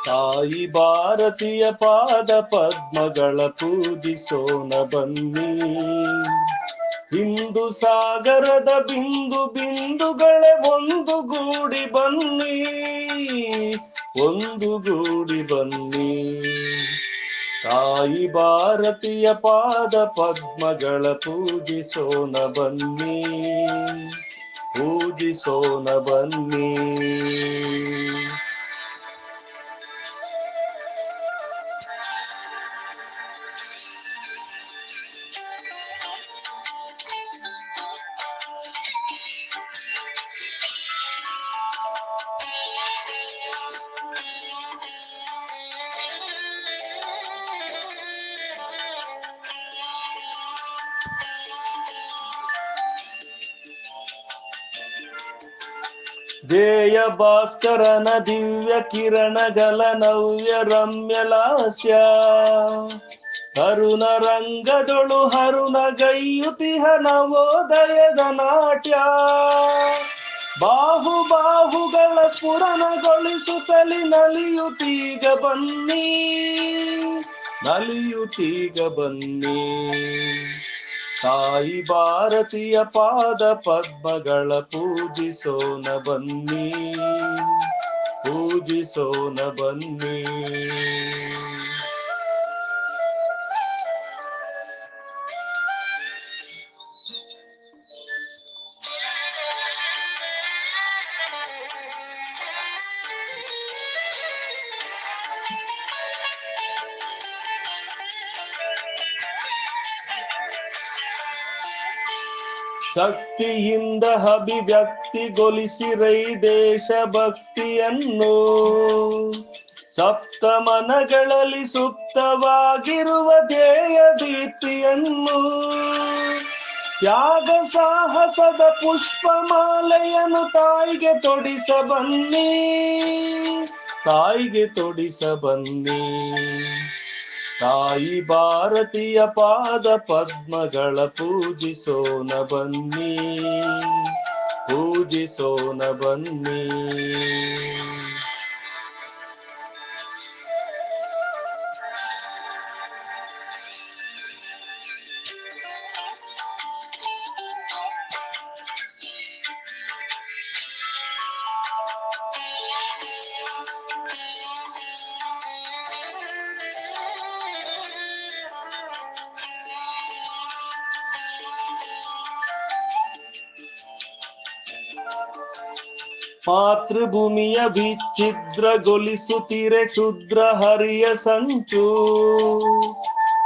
ತಾಯಿ ಭಾರತೀಯ ಪಾದ ಪದ್ಮಗಳ ಪೂಜಿಸೋಣ ಬನ್ನಿ. ಹಿಂದೂ ಸಾಗರದ ಬಿಂದು ಬಿಂದುಗಳೇ ಒಂದುಗೂಡಿ ಬನ್ನಿ, ಒಂದುಗೂಡಿ ಬನ್ನಿ. ತಾಯಿ ಭಾರತೀಯ ಪಾದ ಪದ್ಮಗಳ ಪೂಜಿಸೋಣ ಬನ್ನಿ, ಪೂಜಿಸೋಣ ಬನ್ನಿ. ಧ್ಯೇಯ ಭಾಸ್ಕರನ ದಿವ್ಯ ಕಿರಣಗಳ ನವ್ಯ ರಮ್ಯ ಲಾಸ್ಯ, ಕರುಣ ರಂಗದೊಳು ಹರುಣ ಗೈಯುತಿಹ ನವೋದಯದ ನಾಟ್ಯ. ಬಾಹು ಬಾಹುಗಳ ಸ್ಫುರಣಗೊಳಿಸುತ್ತಲಿ ನಲಿಯುತ್ತೀಗ ಬನ್ನಿ, ನಲಿಯುತ್ತೀಗ ಬನ್ನಿ. ತಾಯಿ ಭಾರತೀಯ ಪಾದ ಪದ್ಮಗಳ ಪೂಜಿಸೋಣ ಬನ್ನಿ, ಪೂಜಿಸೋಣ ಬನ್ನಿ. ಶಕ್ತಿಯಿಂದ ಅಭಿವ್ಯಕ್ತಿಗೊಳಿಸಿರೈ ದೇಶ ಭಕ್ತಿಯನ್ನು, ಸಪ್ತ ಮನಗಳಲ್ಲಿ ಸುಪ್ತವಾಗಿರುವ ಧ್ಯೇಯ ದೀಪ್ತಿಯನ್ನು. ತ್ಯಾಗ ಸಾಹಸದ ಪುಷ್ಪಮಾಲೆಯನ್ನು ತಾಯಿಗೆ ತೊಡಿಸ ಬನ್ನಿ, ತಾಯಿಗೆ ತೊಡಿಸ ಬನ್ನಿ. ತಾಯಿ ಭಾರತೀಯ ಪಾದ ಪದ್ಮಗಳ ಪೂಜಿಸೋಣ ಬನ್ನಿ, ಪೂಜಿಸೋಣ ಬನ್ನಿ. ಮಾತೃಭೂಮಿಯ ವಿಚ್ಛಿದ್ರಗೊಳಿಸುತ್ತಿರೆ ಕ್ಷುದ್ರ ಹರಿಯ ಸಂಚು,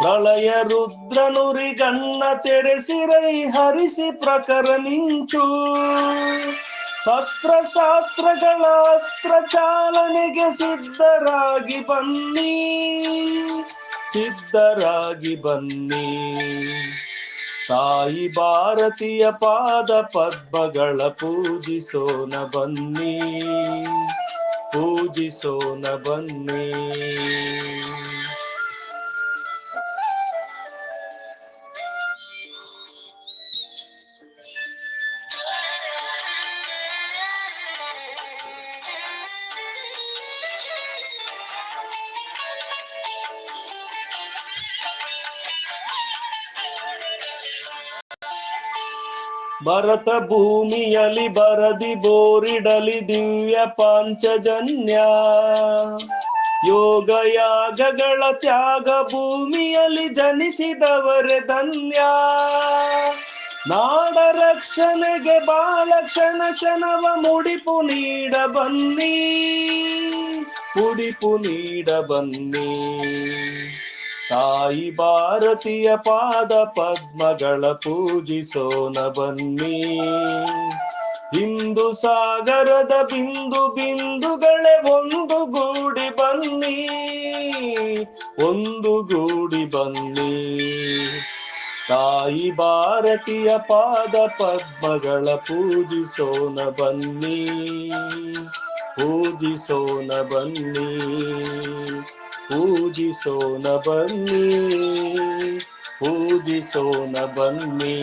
ಪ್ರಳಯ ರುದ್ರ ನುರಿಗಣ್ಣ ತೆರೆಸಿರೈ ಹರಿಸಿ ಪ್ರಖರ ಮಿಂಚು. ಶಸ್ತ್ರ ಶಾಸ್ತ್ರಗಳ ಅಸ್ತ್ರ ಚಾಲನೆಗೆ ಸಿದ್ಧರಾಗಿ ಬನ್ನಿ, ಸಿದ್ಧರಾಗಿ ಬನ್ನಿ. ತಾಯಿ ಭಾರತೀಯ ಪಾದ ಪದ್ಮಗಳ ಪೂಜಿಸೋಣ ಬನ್ನಿ, ಪೂಜಿಸೋಣ ಬನ್ನಿ. ಭರತ ಭೂಮಿಯಲ್ಲಿ ಬರದಿ ಬೋರಿಡಲಿ ದಿವ್ಯ ಪಾಂಚಜನ್ಯ, ಯೋಗ ಯಾಗಗಳ ತ್ಯಾಗ ಭೂಮಿಯಲ್ಲಿ ಜನಿಸಿದವರೇ ಧನ್ಯ. ನಾಡ ರಕ್ಷಣೆಗೆ ಬಾಳ ಕ್ಷಣ ಕ್ಷಣವ ಮುಡಿಪು ನೀಡ ಬನ್ನಿ, ಮುಡಿಪು ನೀಡ ಬನ್ನಿ. ತಾಯಿ ಭಾರತೀಯ ಪಾದ ಪದ್ಮಗಳ ಪೂಜಿಸೋಣ ಬನ್ನಿ. ಹಿಂದೂ ಸಾಗರದ ಬಿಂದು ಬಿಂದುಗಳೇ ಒಂದುಗೂಡಿ ಬನ್ನಿ, ಒಂದುಗೂಡಿ ಬನ್ನಿ. ತಾಯಿ ಭಾರತೀಯ ಪಾದ ಪದ್ಮಗಳ ಪೂಜಿಸೋಣ ಬನ್ನಿ, ಪೂಜಿಸೋಣ ಬನ್ನಿ, ಪೂಜಿಸೋಣ ಬನ್ನಿ, ಪೂಜಿಸೋಣ ಬನ್ನಿ.